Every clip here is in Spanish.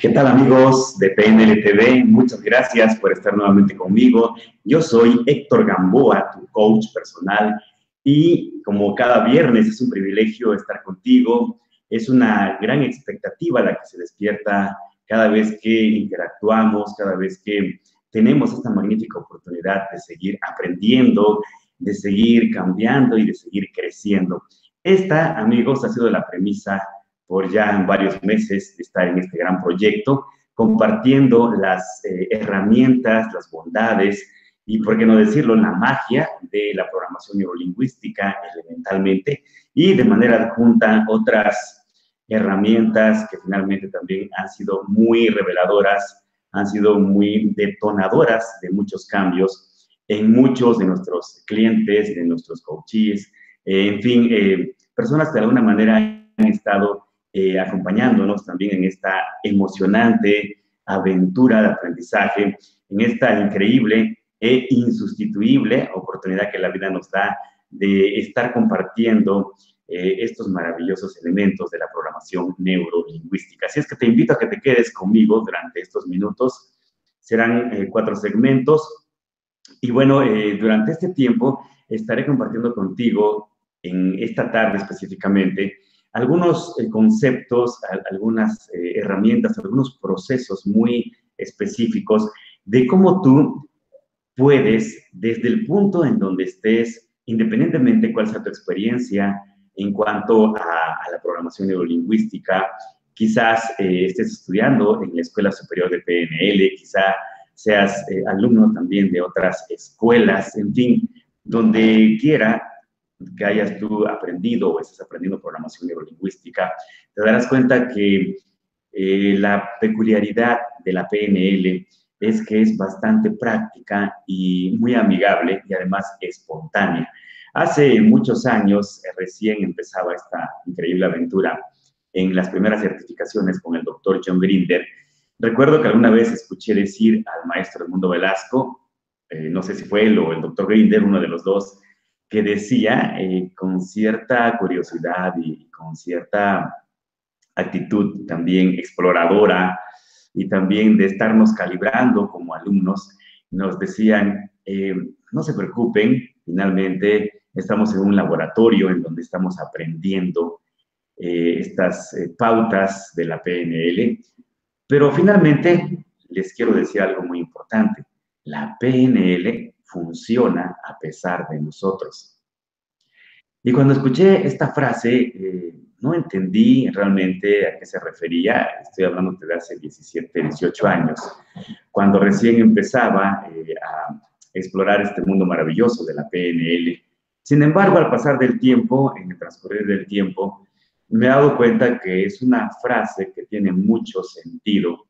¿Qué tal amigos de PNL TV? Muchas gracias por estar nuevamente conmigo. Yo soy Héctor Gamboa, tu coach personal, y como cada viernes es un privilegio estar contigo. Es una gran expectativa la que se despierta cada vez que interactuamos, cada vez que tenemos esta magnífica oportunidad de seguir aprendiendo, de seguir cambiando y de seguir creciendo. Esta, amigos, ha sido la premisa por ya varios meses de estar en este gran proyecto, compartiendo las herramientas, las bondades y, por qué no decirlo, la magia de la programación neurolingüística elementalmente y de manera adjunta otras herramientas que finalmente también han sido muy reveladoras, han sido muy detonadoras de muchos cambios en muchos de nuestros clientes, de nuestros coaches, en fin, personas que de alguna manera han estado acompañándonos también en esta emocionante aventura de aprendizaje, en esta increíble e insustituible oportunidad que la vida nos da de estar compartiendo estos maravillosos elementos de la programación neurolingüística. Así es que te invito a que te quedes conmigo durante estos minutos. Serán 4 segmentos. Y bueno, durante este tiempo estaré compartiendo contigo, en esta tarde específicamente, algunos conceptos, algunas herramientas, algunos procesos muy específicos de cómo tú puedes, desde el punto en donde estés, independientemente cuál sea tu experiencia en cuanto a la programación neurolingüística, quizás estés estudiando en la Escuela Superior de PNL, quizás seas alumno también de otras escuelas, en fin, donde quiera que hayas tú aprendido o estés aprendiendo programación neurolingüística, te darás cuenta que la peculiaridad de la PNL es que es bastante práctica y muy amigable y además espontánea. Hace muchos años recién empezaba esta increíble aventura en las primeras certificaciones con el doctor John Grinder. Recuerdo que alguna vez escuché decir al maestro Edmundo Velasco, no sé si fue él o el doctor Grinder, uno de los dos, que decía con cierta curiosidad y con cierta actitud también exploradora y también de estarnos calibrando como alumnos, nos decían, no se preocupen, finalmente estamos en un laboratorio en donde estamos aprendiendo estas pautas de la PNL, pero finalmente les quiero decir algo muy importante. La PNL funciona a pesar de nosotros. Y cuando escuché esta frase, no entendí realmente a qué se refería. Estoy hablando de hace 17, 18 años, cuando recién empezaba a explorar este mundo maravilloso de la PNL. Sin embargo, al pasar del tiempo, en el transcurrir del tiempo, me he dado cuenta que es una frase que tiene mucho sentido,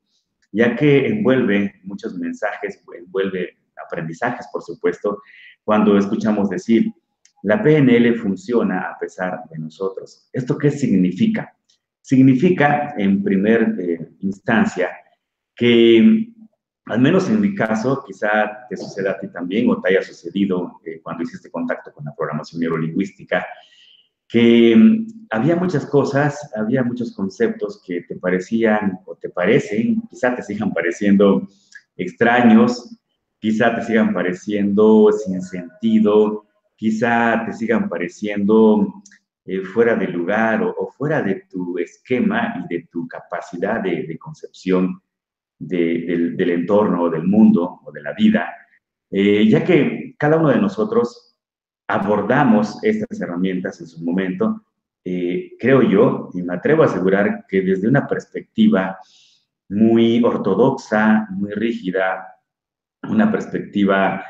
ya que envuelve muchos mensajes, envuelve aprendizajes, por supuesto, cuando escuchamos decir, la PNL funciona a pesar de nosotros. ¿Esto qué significa? Significa, en primer instancia, que, al menos en mi caso, quizá te suceda a ti también o te haya sucedido cuando hiciste contacto con la programación neurolingüística, que había muchas cosas, había muchos conceptos que te parecían o te parecen, quizá te sigan pareciendo extraños, quizá te sigan pareciendo sin sentido, quizá te sigan pareciendo fuera de lugar o fuera de tu esquema y de tu capacidad de concepción del entorno o del mundo o de la vida, ya que cada uno de nosotros abordamos estas herramientas en su momento, creo yo, y me atrevo a asegurar que desde una perspectiva muy ortodoxa, muy rígida, una perspectiva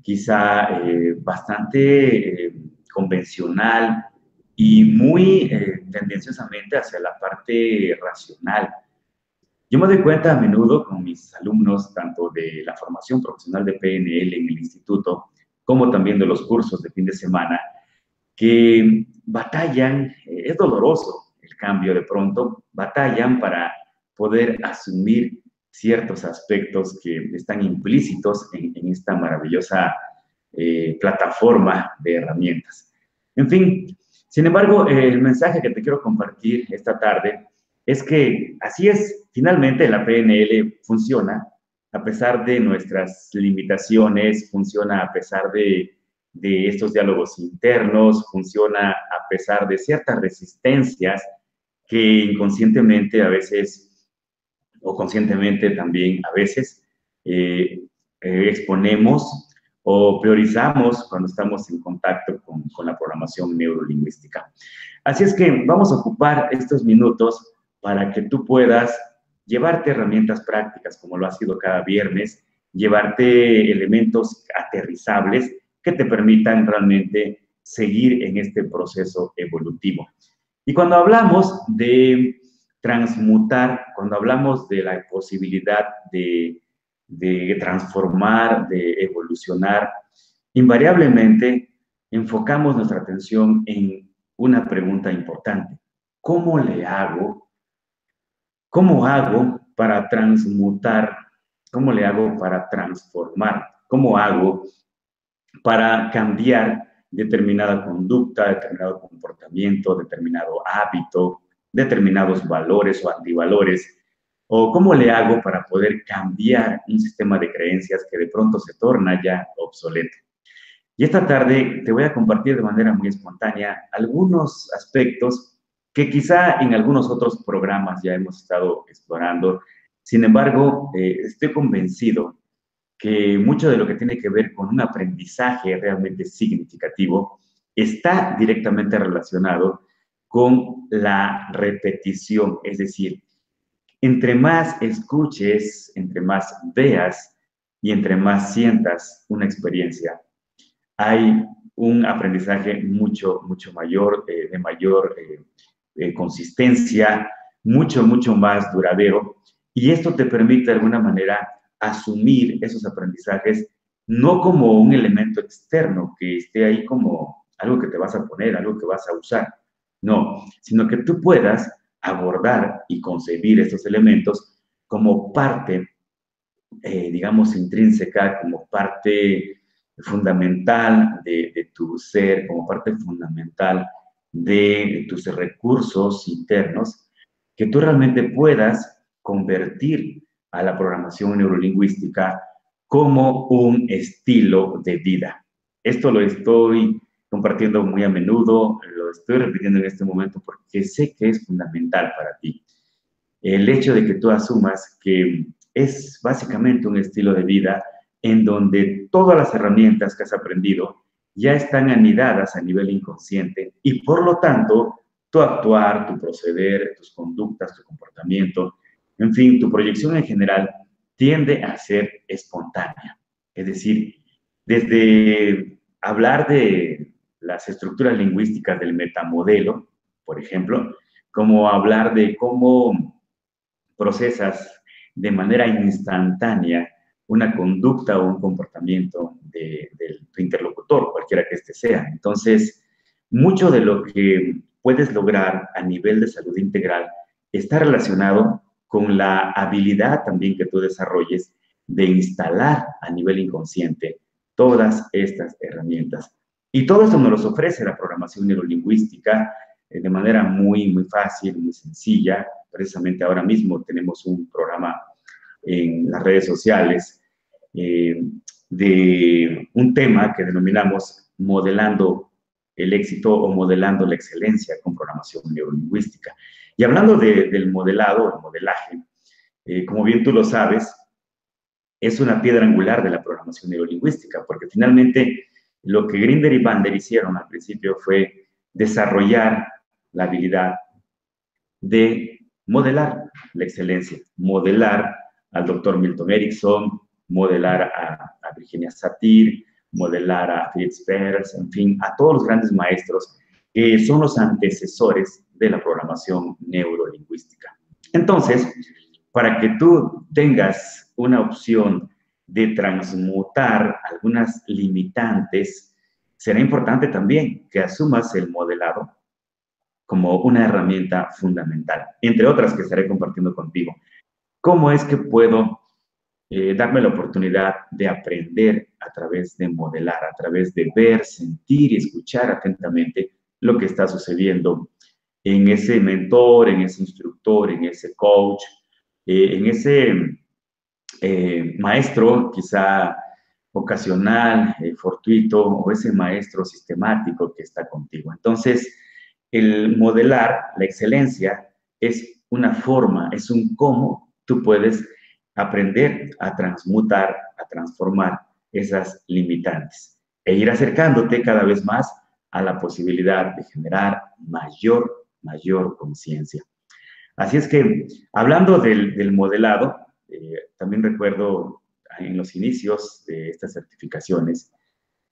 quizá bastante convencional y muy tendenciosamente hacia la parte racional. Yo me doy cuenta a menudo con mis alumnos, tanto de la formación profesional de PNL en el instituto, como también de los cursos de fin de semana, que batallan, es doloroso el cambio de pronto, batallan para poder asumir ciertos aspectos que están implícitos en esta maravillosa plataforma de herramientas. En fin, sin embargo, el mensaje que te quiero compartir esta tarde es que así es, finalmente la PNL funciona a pesar de nuestras limitaciones, funciona a pesar de estos diálogos internos, funciona a pesar de ciertas resistencias que inconscientemente a veces, o conscientemente también a veces, exponemos o priorizamos cuando estamos en contacto con la programación neurolingüística. Así es que vamos a ocupar estos minutos para que tú puedas llevarte herramientas prácticas, como lo ha sido cada viernes, llevarte elementos aterrizables que te permitan realmente seguir en este proceso evolutivo. Y cuando hablamos de transmutar, cuando hablamos de la posibilidad de transformar, de evolucionar, invariablemente enfocamos nuestra atención en una pregunta importante. ¿Cómo le hago? ¿Cómo hago para transmutar? ¿Cómo le hago para transformar? ¿Cómo hago para cambiar determinada conducta, determinado comportamiento, determinado hábito, determinados valores o antivalores? ¿O cómo le hago para poder cambiar un sistema de creencias que de pronto se torna ya obsoleto? Y esta tarde te voy a compartir de manera muy espontánea algunos aspectos que quizá en algunos otros programas ya hemos estado explorando. Sin embargo, estoy convencido que mucho de lo que tiene que ver con un aprendizaje realmente significativo está directamente relacionado con la repetición. Es decir, entre más escuches, entre más veas y entre más sientas una experiencia, hay un aprendizaje mucho mayor, de mayor consistencia, mucho más duradero. Y esto te permite de alguna manera asumir esos aprendizajes no como un elemento externo que esté ahí como algo que te vas a poner, algo que vas a usar, no, sino que tú puedas abordar y concebir estos elementos como parte, digamos, intrínseca, como parte fundamental de tu ser, como parte fundamental de tus recursos internos, que tú realmente puedas convertir a la programación neurolingüística como un estilo de vida. Esto lo estoy compartiendo muy a menudo, lo estoy repitiendo en este momento porque sé que es fundamental para ti. El hecho de que tú asumas que es básicamente un estilo de vida en donde todas las herramientas que has aprendido ya están anidadas a nivel inconsciente y por lo tanto tu actuar, tu proceder, tus conductas, tu comportamiento, en fin, tu proyección en general tiende a ser espontánea. Es decir, desde hablar de las estructuras lingüísticas del metamodelo, por ejemplo, como hablar de cómo procesas de manera instantánea una conducta o un comportamiento de tu interlocutor, cualquiera que éste sea. Entonces, mucho de lo que puedes lograr a nivel de salud integral está relacionado con la habilidad también que tú desarrolles de instalar a nivel inconsciente todas estas herramientas. Y todo esto nos los ofrece la programación neurolingüística de manera muy fácil, muy sencilla. Precisamente ahora mismo tenemos un programa en las redes sociales de un tema que denominamos modelando el éxito o modelando la excelencia con programación neurolingüística. Y hablando del modelado, el modelaje, como bien tú lo sabes, es una piedra angular de la programación neurolingüística, porque finalmente lo que Grinder y Bandler hicieron al principio fue desarrollar la habilidad de modelar la excelencia, modelar al doctor Milton Erickson, modelar a Virginia Satir, modelar a Fritz Perls, en fin, a todos los grandes maestros que son los antecesores de la programación neurolingüística. Entonces, para que tú tengas una opción de transmutar algunas limitantes, será importante también que asumas el modelado como una herramienta fundamental, entre otras que estaré compartiendo contigo. ¿Cómo es que puedo darme la oportunidad de aprender a través de modelar, a través de ver, sentir y escuchar atentamente lo que está sucediendo en ese mentor, en ese instructor, en ese coach, en ese maestro quizá ocasional, fortuito, o ese maestro sistemático que está contigo. Entonces, el modelar la excelencia es una forma, es un cómo tú puedes aprender a transmutar, a transformar esas limitantes e ir acercándote cada vez más a la posibilidad de generar mayor conciencia. Así es que, hablando del modelado, también recuerdo en los inicios de estas certificaciones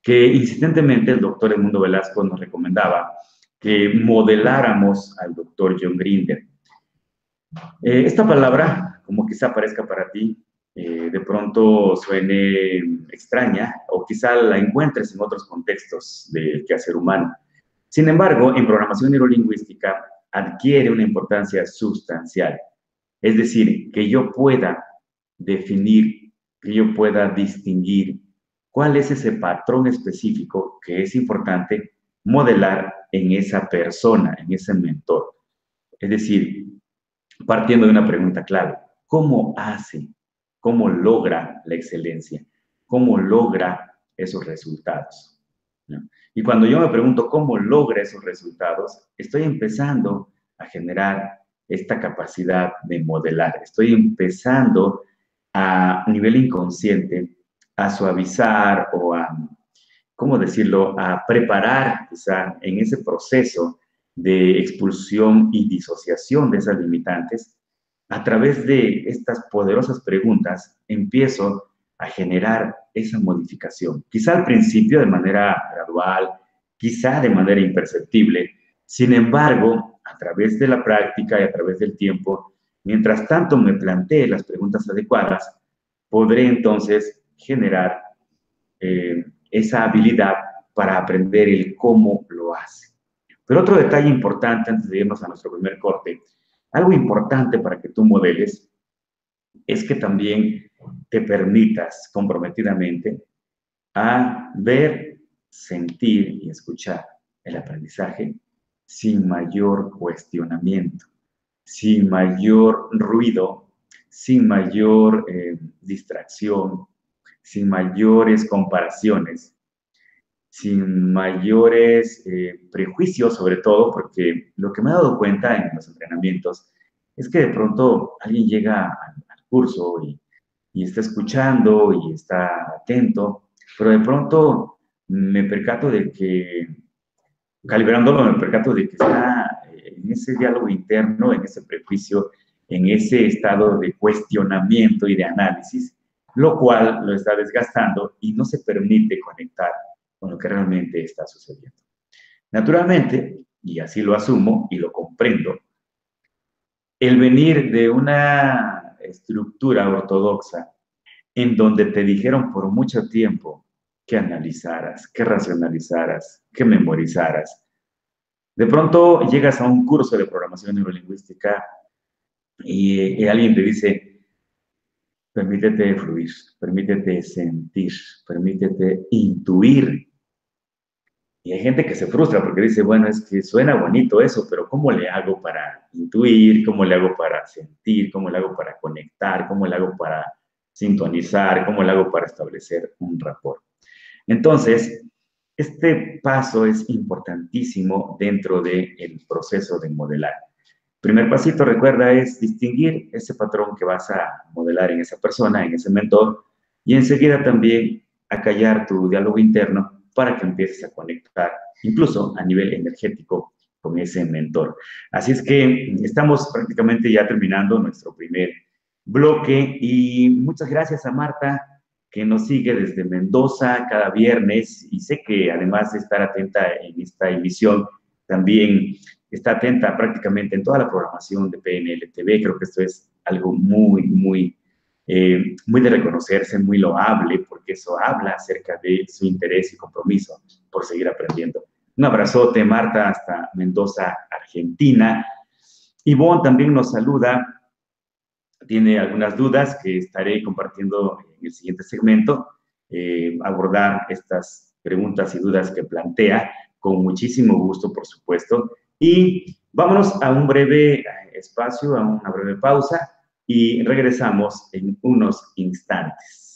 que insistentemente el doctor Edmundo Velasco nos recomendaba que modeláramos al doctor John Grinder. Esta palabra, como quizá parezca para ti, de pronto suene extraña o quizá la encuentres en otros contextos del quehacer humano. Sin embargo, en programación neurolingüística adquiere una importancia sustancial. Es decir, que yo pueda definir, que yo pueda distinguir cuál es ese patrón específico que es importante modelar en esa persona, en ese mentor. Es decir, partiendo de una pregunta clave, ¿cómo hace? ¿Cómo logra la excelencia? ¿Cómo logra esos resultados? ¿No? Y cuando yo me pregunto cómo logra esos resultados, estoy empezando a generar esta capacidad de modelar. Estoy empezando a nivel inconsciente a suavizar o a, ¿cómo decirlo?, a preparar quizá en ese proceso de expulsión y disociación de esas limitantes. A través de estas poderosas preguntas empiezo a generar esa modificación. Quizá al principio de manera gradual, quizá de manera imperceptible. Sin embargo, a través de la práctica y a través del tiempo, mientras tanto me plantee las preguntas adecuadas, podré entonces generar esa habilidad para aprender el cómo lo hace. Pero otro detalle importante antes de irnos a nuestro primer corte, algo importante para que tú modeles es que también te permitas comprometidamente a ver, sentir y escuchar el aprendizaje sin mayor cuestionamiento, sin mayor ruido, sin mayor distracción, sin mayores comparaciones, sin mayores prejuicios, sobre todo, porque lo que me he dado cuenta en los entrenamientos es que de pronto alguien llega al curso y está escuchando y está atento, pero de pronto me percato de que, calibrándolo, me percato de que está en ese diálogo interno, en ese prejuicio, en ese estado de cuestionamiento y de análisis, lo cual lo está desgastando y no se permite conectar con lo que realmente está sucediendo. Naturalmente, y así lo asumo y lo comprendo, el venir de una estructura ortodoxa en donde te dijeron por mucho tiempo que analizaras, que racionalizaras, que memorizaras. De pronto llegas a un curso de programación neurolingüística y alguien te dice, permítete fluir, permítete sentir, permítete intuir. Y hay gente que se frustra porque dice, bueno, es que suena bonito eso, pero ¿cómo le hago para intuir? ¿Cómo le hago para sentir? ¿Cómo le hago para conectar? ¿Cómo le hago para sintonizar? ¿Cómo le hago para establecer un rapport? Entonces, este paso es importantísimo dentro del proceso de modelar. Primer pasito, recuerda, es distinguir ese patrón que vas a modelar en esa persona, en ese mentor, y enseguida también acallar tu diálogo interno para que empieces a conectar, incluso a nivel energético, con ese mentor. Así es que estamos prácticamente ya terminando nuestro primer bloque y muchas gracias a Marta, que nos sigue desde Mendoza cada viernes y sé que además de estar atenta en esta emisión, también está atenta prácticamente en toda la programación de PNL TV. Creo que esto es algo muy de reconocerse, muy loable, porque eso habla acerca de su interés y compromiso por seguir aprendiendo. Un abrazote, Marta, hasta Mendoza, Argentina. Ivonne también nos saluda, tiene algunas dudas que estaré compartiendo en el siguiente segmento, abordar estas preguntas y dudas que plantea con muchísimo gusto, por supuesto. Y Vámonos a un breve espacio, a una breve pausa y regresamos en unos instantes.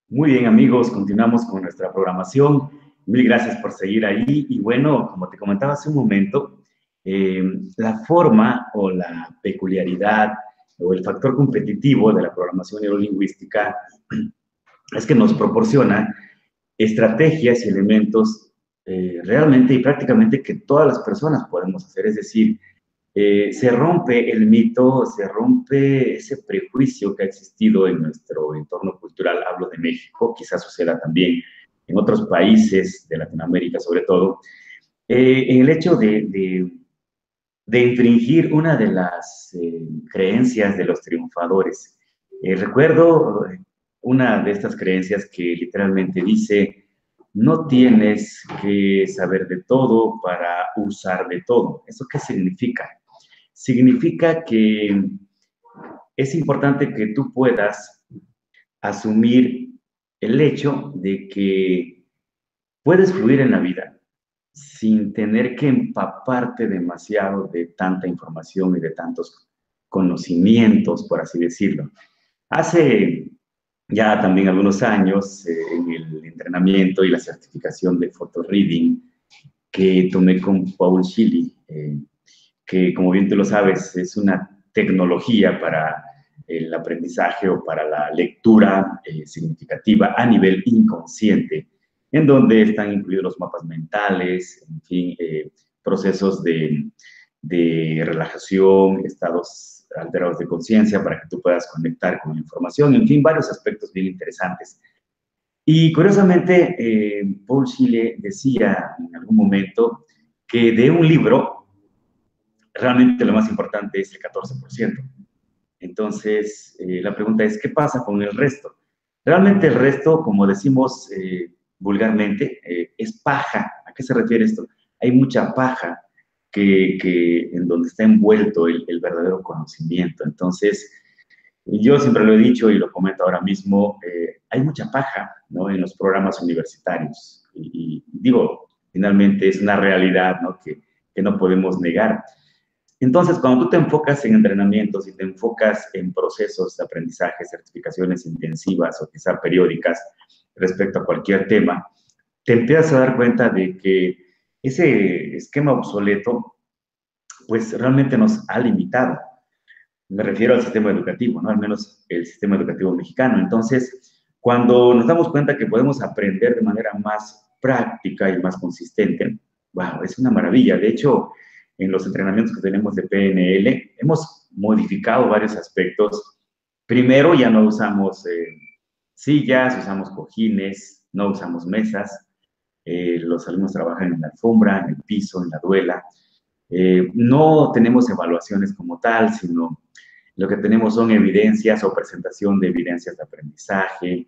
Muy bien, amigos, continuamos con nuestra programación. Mil gracias por seguir ahí. Y bueno, como te comentaba hace un momento, eh, la forma o la peculiaridad o el factor competitivo de la programación neurolingüística es que nos proporciona estrategias y elementos realmente y prácticamente que todas las personas podemos hacer. Es decir, se rompe el mito, se rompe ese prejuicio que ha existido en nuestro entorno cultural. Hablo de México, quizás suceda también en otros países de Latinoamérica sobre todo, en el hecho de infringir una de las creencias de los triunfadores. Recuerdo una de estas creencias que literalmente dice, no tienes que saber de todo para usar de todo. ¿Eso qué significa? Significa que es importante que tú puedas asumir el hecho de que puedes fluir en la vida sin tener que empaparte demasiado de tanta información y de tantos conocimientos, por así decirlo. Hace ya también algunos años, en el entrenamiento y la certificación de photo reading que tomé con Paul Shilley, que como bien tú lo sabes, es una tecnología para el aprendizaje o para la lectura significativa a nivel inconsciente, en donde están incluidos los mapas mentales, en fin, procesos de relajación, estados alterados de conciencia para que tú puedas conectar con la información, en fin, varios aspectos bien interesantes. Y curiosamente, Paul Shilley decía en algún momento que de un libro realmente lo más importante es el 14%. Entonces, la pregunta es, ¿qué pasa con el resto? Realmente el resto, como decimos vulgarmente, es paja. ¿A qué se refiere esto? Hay mucha paja en donde está envuelto el verdadero conocimiento. Entonces, yo siempre lo he dicho y lo comento ahora mismo, hay mucha paja, ¿no?, en los programas universitarios. Y digo, finalmente es una realidad, ¿no?, que no podemos negar. Entonces, cuando tú te enfocas en entrenamientos y te enfocas en procesos de aprendizaje, certificaciones intensivas o quizá periódicas respecto a cualquier tema, te empiezas a dar cuenta de que ese esquema obsoleto, pues realmente nos ha limitado. Me refiero al sistema educativo, ¿no? Al menos el sistema educativo mexicano. Entonces, cuando nos damos cuenta que podemos aprender de manera más práctica y más consistente, wow, es una maravilla. De hecho, en los entrenamientos que tenemos de PNL, hemos modificado varios aspectos. Primero, ya no usamos sillas, usamos cojines, no usamos mesas. Los alumnos trabajan en la alfombra, en el piso, en la duela. No tenemos evaluaciones como tal, sino lo que tenemos son evidencias o presentación de evidencias de aprendizaje.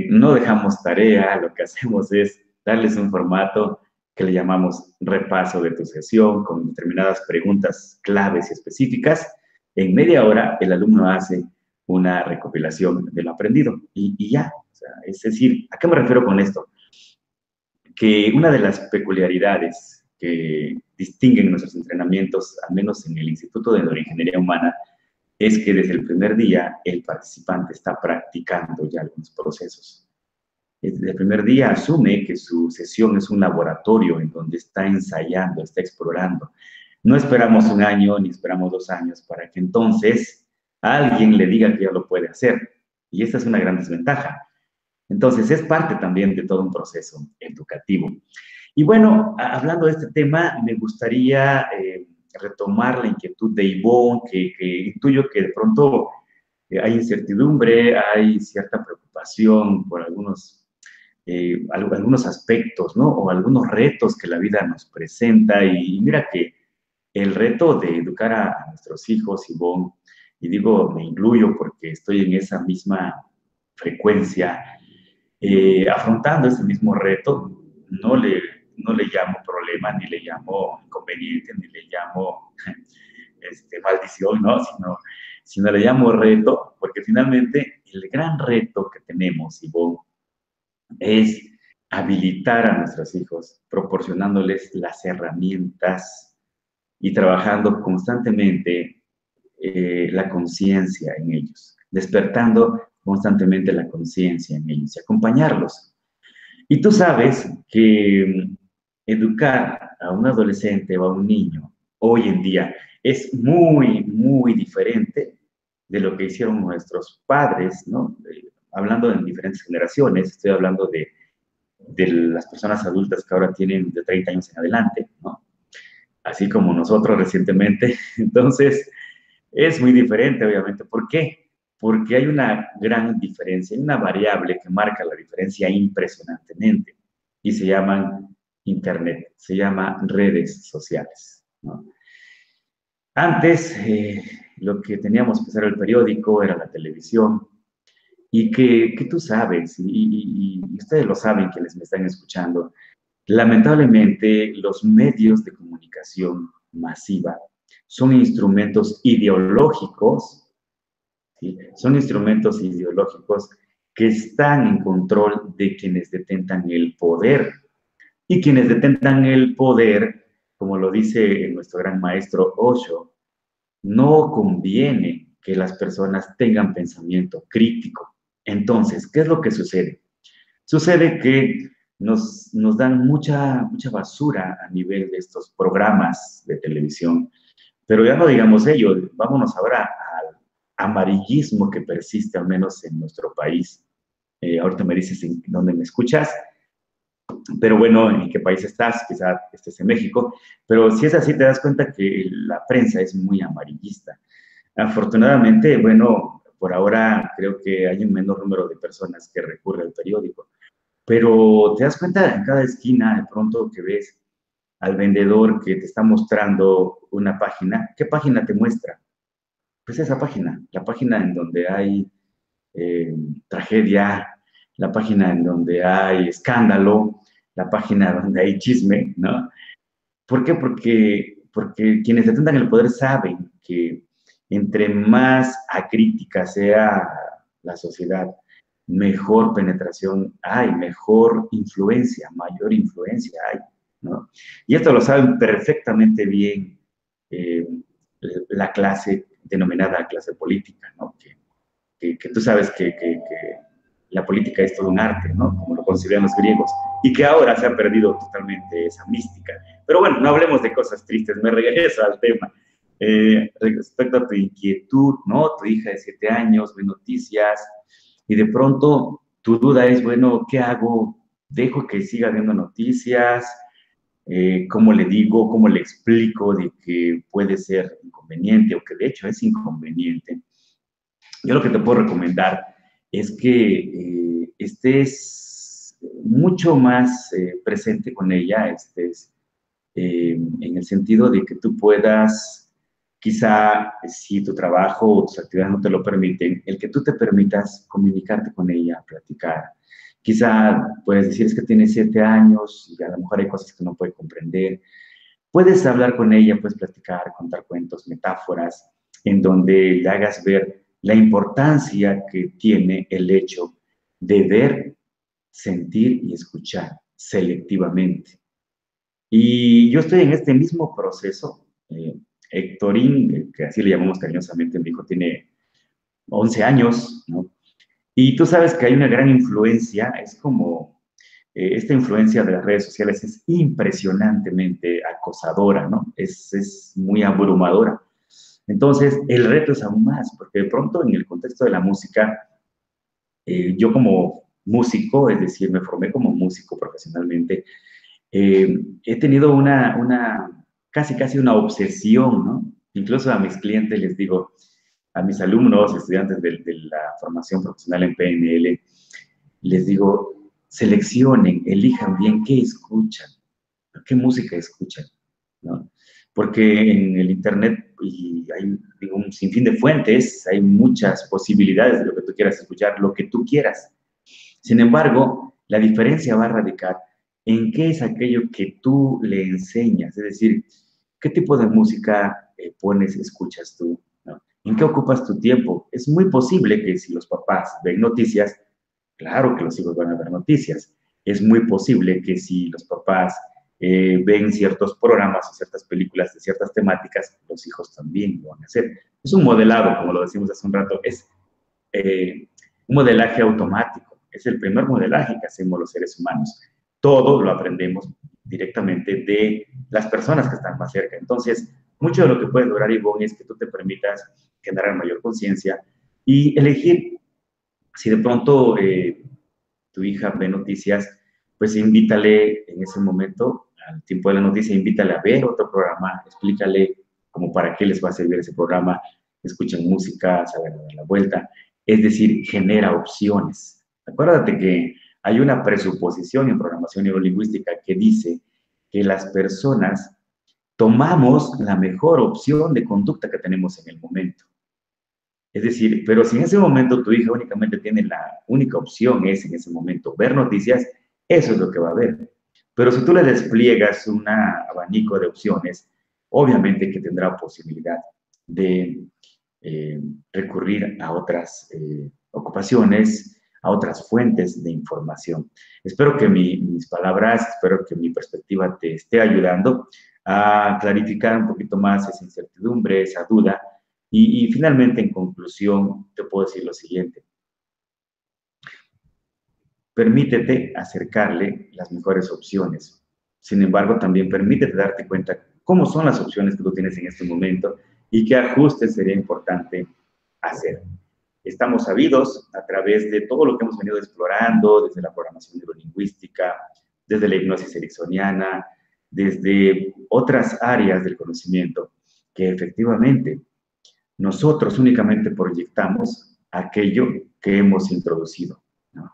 No dejamos tarea, lo que hacemos es darles un formato que le llamamos repaso de tu sesión con determinadas preguntas claves y específicas. En media hora el alumno hace una recopilación de lo aprendido y ya. O sea, es decir, ¿a qué me refiero con esto? Que una de las peculiaridades que distinguen nuestros entrenamientos, al menos en el Instituto de Neuroingeniería Humana, es que desde el primer día el participante está practicando ya algunos procesos. Desde el primer día asume que su sesión es un laboratorio en donde está ensayando, está explorando. No esperamos un año ni esperamos 2 años para que entonces alguien le diga que ya lo puede hacer. Y esta es una gran desventaja. Entonces, es parte también de todo un proceso educativo. Y bueno, hablando de este tema, me gustaría retomar la inquietud de Ivonne, que intuyo que de pronto hay incertidumbre, hay cierta preocupación por algunos aspectos, ¿no? O algunos retos que la vida nos presenta. Y mira que el reto de educar a nuestros hijos, Ivonne, y digo, me incluyo porque estoy en esa misma frecuencia, afrontando ese mismo reto, no le llamo problema, ni le llamo inconveniente, ni le llamo maldición, ¿no? Sino le llamo reto, porque finalmente el gran reto que tenemos, Ivonne, es habilitar a nuestros hijos, proporcionándoles las herramientas y trabajando constantemente la conciencia en ellos, despertando constantemente la conciencia en ellos y acompañarlos. Y tú sabes que educar a un adolescente o a un niño hoy en día es muy, muy diferente de lo que hicieron nuestros padres, ¿no? Hablando en diferentes generaciones, estoy hablando de las personas adultas que ahora tienen de 30 años en adelante, ¿no? Así como nosotros recientemente. Entonces, es muy diferente, obviamente. ¿Por qué? Porque hay una gran diferencia, hay una variable que marca la diferencia impresionantemente y se llaman Internet, se llaman redes sociales, ¿no? Antes, lo que teníamos que era el periódico, era la televisión, y que tú sabes, y ustedes lo saben quienes me están escuchando, lamentablemente los medios de comunicación masiva son instrumentos ideológicos, ¿sí? Son instrumentos ideológicos que están en control de quienes detentan el poder. Y quienes detentan el poder, como lo dice nuestro gran maestro Osho, no conviene que las personas tengan pensamiento crítico. Entonces, ¿qué es lo que sucede? Sucede que nos dan mucha basura a nivel de estos programas de televisión, pero ya no digamos ello, vámonos ahora al amarillismo que persiste, al menos en nuestro país. Ahorita me dices en dónde me escuchas, pero bueno, ¿en qué país estás? Quizá estés en México, pero si es así te das cuenta que la prensa es muy amarillista. Afortunadamente, bueno, por ahora creo que hay un menor número de personas que recurren al periódico, pero te das cuenta en cada esquina de pronto que ves al vendedor que te está mostrando una página. ¿Qué página te muestra? Pues esa página, la página en donde hay tragedia, la página en donde hay escándalo, la página donde hay chisme, ¿no? ¿Por qué? Porque quienes detentan el poder saben que entre más acrítica sea la sociedad, mejor penetración hay, mejor influencia, mayor influencia hay, ¿no? Y esto lo saben perfectamente bien la clase denominada clase política, ¿no? Que tú sabes que la política es todo un arte, ¿no? Como lo consideran los griegos, y que ahora se ha perdido totalmente esa mística. Pero bueno, no hablemos de cosas tristes, me regreso al tema. respecto a tu inquietud, ¿no? Tu hija de 7 años ve noticias y de pronto tu duda es, bueno, ¿qué hago? ¿Dejo que siga viendo noticias? ¿Cómo le digo, cómo le explico de que puede ser inconveniente o que de hecho es inconveniente? Yo lo que te puedo recomendar es que estés mucho más presente con ella, estés en el sentido de que tú puedas, quizá si tu trabajo o tus actividades no te lo permiten, el que tú te permitas comunicarte con ella, platicar. Quizá puedes decir, es que tiene 7 años y a lo mejor hay cosas que no puede comprender. Puedes hablar con ella, puedes platicar, contar cuentos, metáforas, en donde le hagas ver la importancia que tiene el hecho de ver, sentir y escuchar selectivamente. Y yo estoy en este mismo proceso. Héctorín, que así le llamamos cariñosamente, mi hijo tiene 11 años, ¿no? Y tú sabes que hay una gran influencia, es como esta influencia de las redes sociales es impresionantemente acosadora, ¿no? Es muy abrumadora. Entonces, el reto es aún más, porque de pronto en el contexto de la música, yo como músico, es decir, me formé como músico profesionalmente, he tenido casi una obsesión, ¿no? Incluso a mis clientes les digo, a mis alumnos, estudiantes de la formación profesional en PNL, les digo, seleccionen, elijan bien qué escuchan, qué música escuchan, ¿no? Porque en el Internet y hay digo, un sinfín de fuentes, hay muchas posibilidades de lo que tú quieras escuchar, lo que tú quieras. Sin embargo, la diferencia va a radicar en qué es aquello que tú le enseñas, es decir, qué tipo de música pones, escuchas tú, ¿no? ¿En qué ocupas tu tiempo? Es muy posible que si los papás ven noticias, claro que los hijos van a ver noticias. Es muy posible que si los papás ven ciertos programas o ciertas películas de ciertas temáticas, los hijos también lo van a hacer. Es un modelado, como lo decimos hace un rato, es un modelaje automático. Es el primer modelaje que hacemos los seres humanos. Todo lo aprendemos directamente de las personas que están más cerca. Entonces, mucho de lo que puedes lograr, Ivonne, es que tú te permitas generar mayor conciencia y elegir si de pronto tu hija ve noticias, pues invítale en ese momento, al tiempo de la noticia, invítale a ver otro programa, explícale como para qué les va a servir ese programa, escuchen música, saben dar la vuelta, es decir, genera opciones. Acuérdate que hay una presuposición en programación neurolingüística que dice que las personas tomamos la mejor opción de conducta que tenemos en el momento. Es decir, pero si en ese momento tu hija únicamente tiene la única opción es en ese momento ver noticias, eso es lo que va a ver. Pero si tú le despliegas un abanico de opciones, obviamente que tendrá posibilidad de recurrir a otras ocupaciones, a otras fuentes de información. Espero que mis palabras, espero que mi perspectiva te esté ayudando a clarificar un poquito más esa incertidumbre, esa duda y finalmente, en conclusión, te puedo decir lo siguiente. Permítete acercarle las mejores opciones. Sin embargo, también permítete darte cuenta cómo son las opciones que tú tienes en este momento y qué ajustes sería importante hacer. Estamos sabidos a través de todo lo que hemos venido explorando, desde la programación neurolingüística, desde la hipnosis ericksoniana, desde otras áreas del conocimiento, que efectivamente nosotros únicamente proyectamos aquello que hemos introducido, ¿no?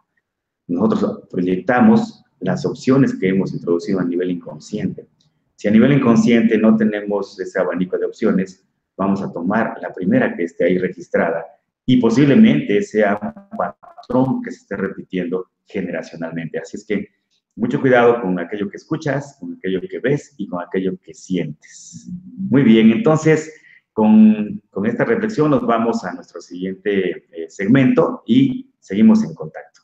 Nosotros proyectamos las opciones que hemos introducido a nivel inconsciente. Si a nivel inconsciente no tenemos ese abanico de opciones, vamos a tomar la primera que esté ahí registrada y posiblemente sea un patrón que se esté repitiendo generacionalmente. Así es que mucho cuidado con aquello que escuchas, con aquello que ves y con aquello que sientes. Muy bien, entonces con esta reflexión nos vamos a nuestro siguiente segmento y seguimos en contacto.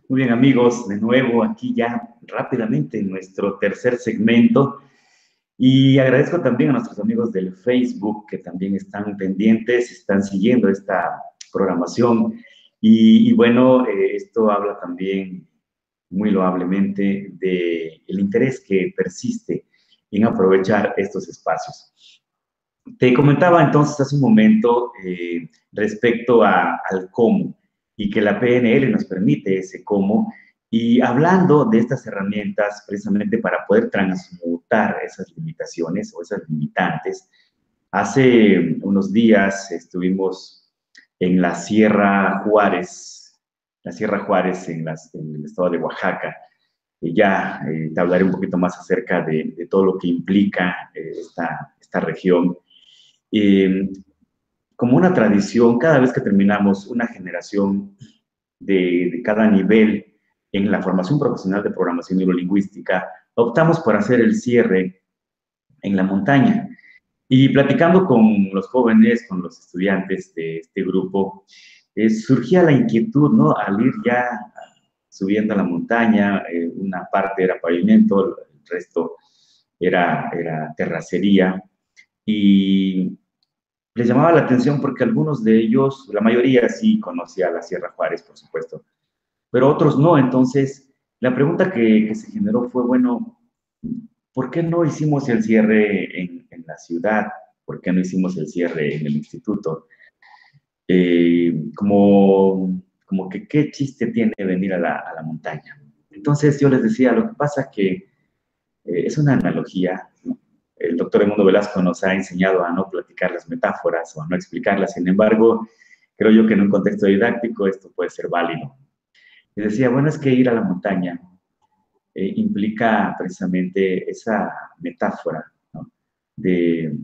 Muy bien, amigos, de nuevo aquí ya rápidamente en nuestro tercer segmento. Y agradezco también a nuestros amigos del Facebook que también están pendientes, están siguiendo esta programación. Y bueno, esto habla también muy loablemente del interés que persiste en aprovechar estos espacios. Te comentaba entonces hace un momento respecto al cómo y que la PNL nos permite ese cómo y hablando de estas herramientas precisamente para poder transmutar esas limitaciones o esas limitantes. Hace unos días estuvimos en la Sierra Juárez en el estado de Oaxaca. Y ya te hablaré un poquito más acerca de todo lo que implica esta región. Eh, Como una tradición, cada vez que terminamos una generación de cada nivel en la formación profesional de programación neurolingüística, optamos por hacer el cierre en la montaña. Y platicando con los jóvenes, con los estudiantes de este grupo, surgía la inquietud, ¿no? Al ir ya subiendo a la montaña, una parte era pavimento, el resto era terracería, y les llamaba la atención porque algunos de ellos, la mayoría sí conocía la Sierra Juárez, por supuesto, pero otros no. Entonces, la pregunta que se generó fue, bueno, ¿por qué no hicimos el cierre en la ciudad? ¿Por qué no hicimos el cierre en el instituto? Como que qué chiste tiene venir a la montaña. Entonces yo les decía, lo que pasa que es una analogía, ¿no? El doctor Edmundo Velasco nos ha enseñado a no platicar las metáforas o a no explicarlas, sin embargo, creo yo que en un contexto didáctico esto puede ser válido. Y decía, bueno, es que ir a la montaña implica precisamente esa metáfora, ¿no? de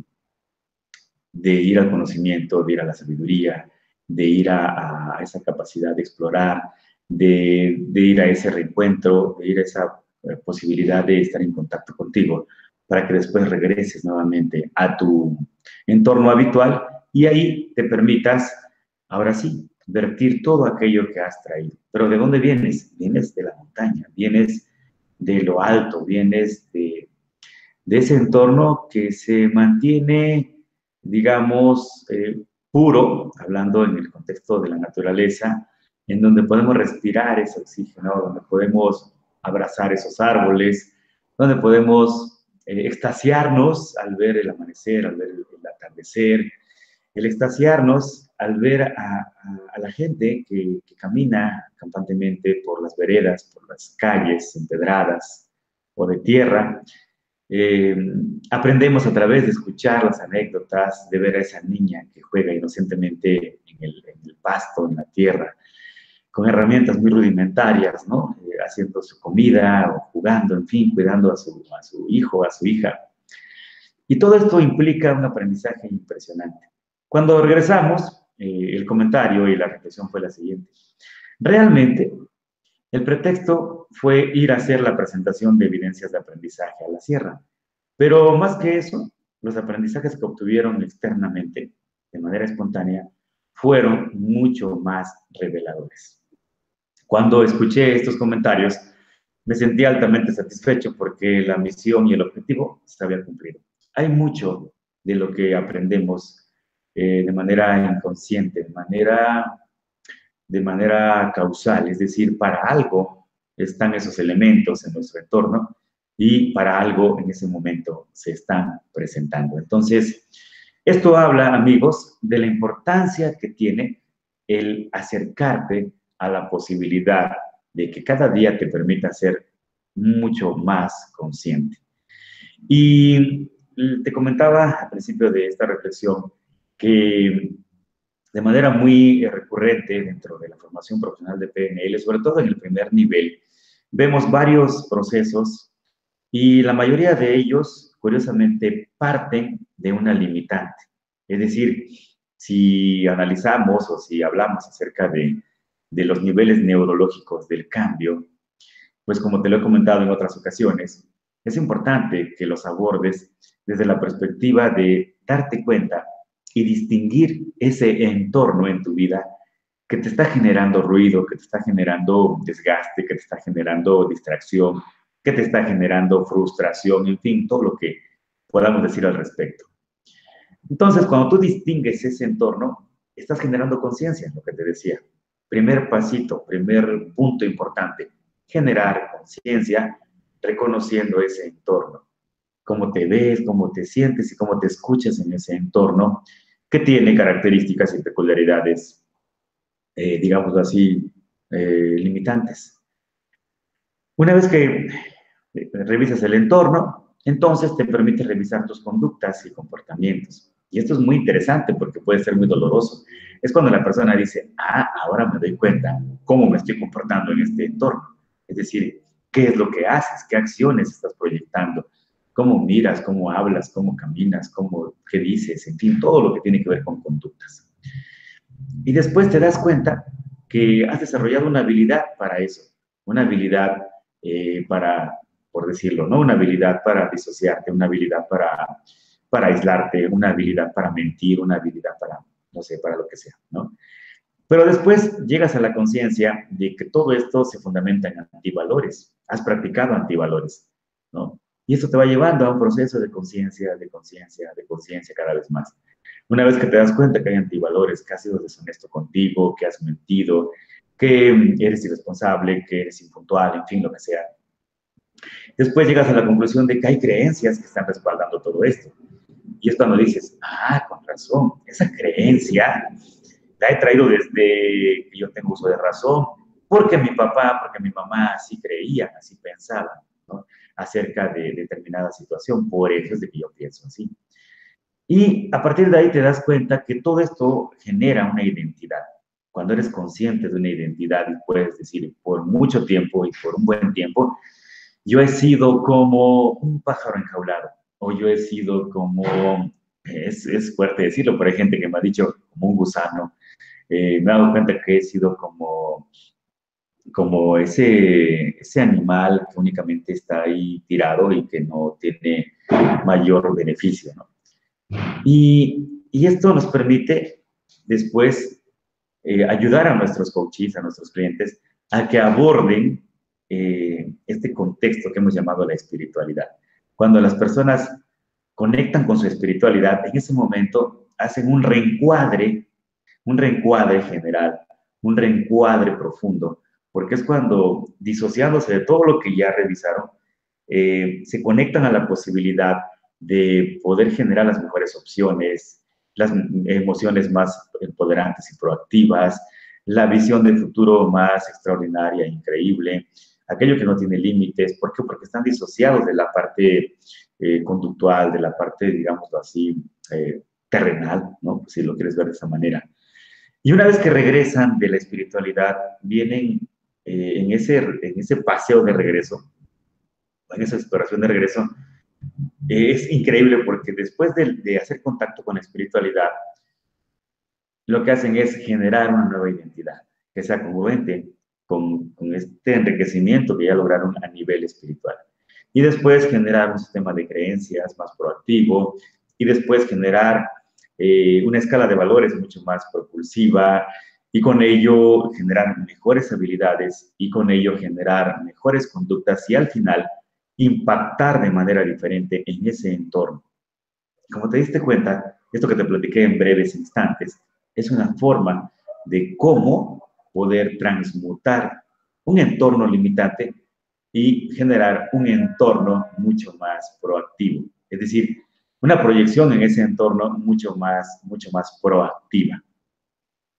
ir al conocimiento, de ir a la sabiduría, de ir a esa capacidad de explorar, de ir a ese reencuentro, de ir a esa posibilidad de estar en contacto contigo, para que después regreses nuevamente a tu entorno habitual y ahí te permitas, ahora sí, vertir todo aquello que has traído. Pero ¿de dónde vienes? Vienes de la montaña, vienes de lo alto, vienes de ese entorno que se mantiene, digamos, puro, hablando en el contexto de la naturaleza, en donde podemos respirar ese oxígeno, donde podemos abrazar esos árboles, donde podemos extasiarnos al ver el amanecer, al ver el atardecer, el extasiarnos al ver a la gente que camina campantemente por las veredas, por las calles empedradas o de tierra. Eh, Aprendemos a través de escuchar las anécdotas, de ver a esa niña que juega inocentemente en el pasto, en la tierra, con herramientas muy rudimentarias, ¿no? Haciendo su comida o jugando, en fin, cuidando a su hijo, a su hija. Y todo esto implica un aprendizaje impresionante. Cuando regresamos, el comentario y la reflexión fue la siguiente. Realmente, el pretexto fue ir a hacer la presentación de evidencias de aprendizaje a la sierra. Pero más que eso, los aprendizajes que obtuvieron externamente, de manera espontánea, fueron mucho más reveladores. Cuando escuché estos comentarios, me sentí altamente satisfecho porque la misión y el objetivo se había cumplido. Hay mucho de lo que aprendemos de manera inconsciente, de manera causal, es decir, para algo están esos elementos en nuestro entorno y para algo en ese momento se están presentando. Entonces, esto habla, amigos, de la importancia que tiene el acercarte a la posibilidad de que cada día te permita ser mucho más consciente. Y te comentaba al principio de esta reflexión que de manera muy recurrente dentro de la formación profesional de PNL, sobre todo en el primer nivel, vemos varios procesos y la mayoría de ellos, curiosamente, parten de una limitante. Es decir, si analizamos o si hablamos acerca de los niveles neurológicos del cambio, pues como te lo he comentado en otras ocasiones, es importante que los abordes desde la perspectiva de darte cuenta y distinguir ese entorno en tu vida que te está generando ruido, que te está generando desgaste, que te está generando distracción, que te está generando frustración, en fin, todo lo que podamos decir al respecto. Entonces, cuando tú distingues ese entorno, estás generando conciencia, lo que te decía. Primer pasito, primer punto importante, generar conciencia reconociendo ese entorno. Cómo te ves, cómo te sientes y cómo te escuchas en ese entorno, que tiene características y peculiaridades, digamos así, limitantes. Una vez que revisas el entorno, entonces te permite revisar tus conductas y comportamientos. Y esto es muy interesante porque puede ser muy doloroso. Es cuando la persona dice, ah, ahora me doy cuenta cómo me estoy comportando en este entorno. Es decir, qué es lo que haces, qué acciones estás proyectando, cómo miras, cómo hablas, cómo caminas, qué dices, en fin, todo lo que tiene que ver con conductas. Y después te das cuenta que has desarrollado una habilidad para eso, una habilidad para, por decirlo, ¿no? Una habilidad para disociarte, una habilidad para aislarte, una habilidad para mentir, una habilidad para, no sé, para lo que sea, ¿no? Pero después llegas a la conciencia de que todo esto se fundamenta en antivalores. Has practicado antivalores, ¿no? Y eso te va llevando a un proceso de conciencia, de conciencia, de conciencia cada vez más. Una vez que te das cuenta que hay antivalores, que has sido deshonesto contigo, que has mentido, que eres irresponsable, que eres impuntual, en fin, lo que sea. Después llegas a la conclusión de que hay creencias que están respaldando todo esto. Y es cuando dices, ah, con razón, esa creencia la he traído desde que yo tengo uso de razón, porque mi papá, porque mi mamá así creían, así pensaban, ¿no? Acerca de determinada situación, por eso es de que yo pienso así. Y a partir de ahí te das cuenta que todo esto genera una identidad. Cuando eres consciente de una identidad y puedes decir por mucho tiempo y por un buen tiempo, yo he sido como un pájaro enjaulado, o yo he sido como, es fuerte decirlo, pero hay gente que me ha dicho como un gusano. Me he dado cuenta que he sido como ese animal que únicamente está ahí tirado y que no tiene mayor beneficio, ¿no? Y esto nos permite después ayudar a nuestros coaches, a nuestros clientes, a que aborden este contexto que hemos llamado la espiritualidad. Cuando las personas conectan con su espiritualidad, en ese momento hacen un reencuadre general, un reencuadre profundo, porque es cuando, disociándose de todo lo que ya revisaron, se conectan a la posibilidad de poder generar las mejores opciones, las emociones más empoderantes y proactivas, la visión del futuro más extraordinaria e increíble, aquello que no tiene límites. ¿Por qué? Porque están disociados de la parte conductual, de la parte, digámoslo así, terrenal, ¿no? Si lo quieres ver de esa manera. Y una vez que regresan de la espiritualidad, vienen en ese paseo de regreso, en esa exploración de regreso, es increíble porque después de hacer contacto con la espiritualidad, lo que hacen es generar una nueva identidad que sea congruente con este enriquecimiento que ya lograron a nivel espiritual. Y después generar un sistema de creencias más proactivo y después generar una escala de valores mucho más propulsiva y con ello generar mejores habilidades y con ello generar mejores conductas y al final impactar de manera diferente en ese entorno. Como te diste cuenta, esto que te platiqué en breves instantes es una forma de cómo poder transmutar un entorno limitante y generar un entorno mucho más proactivo. Es decir, una proyección en ese entorno mucho más proactiva.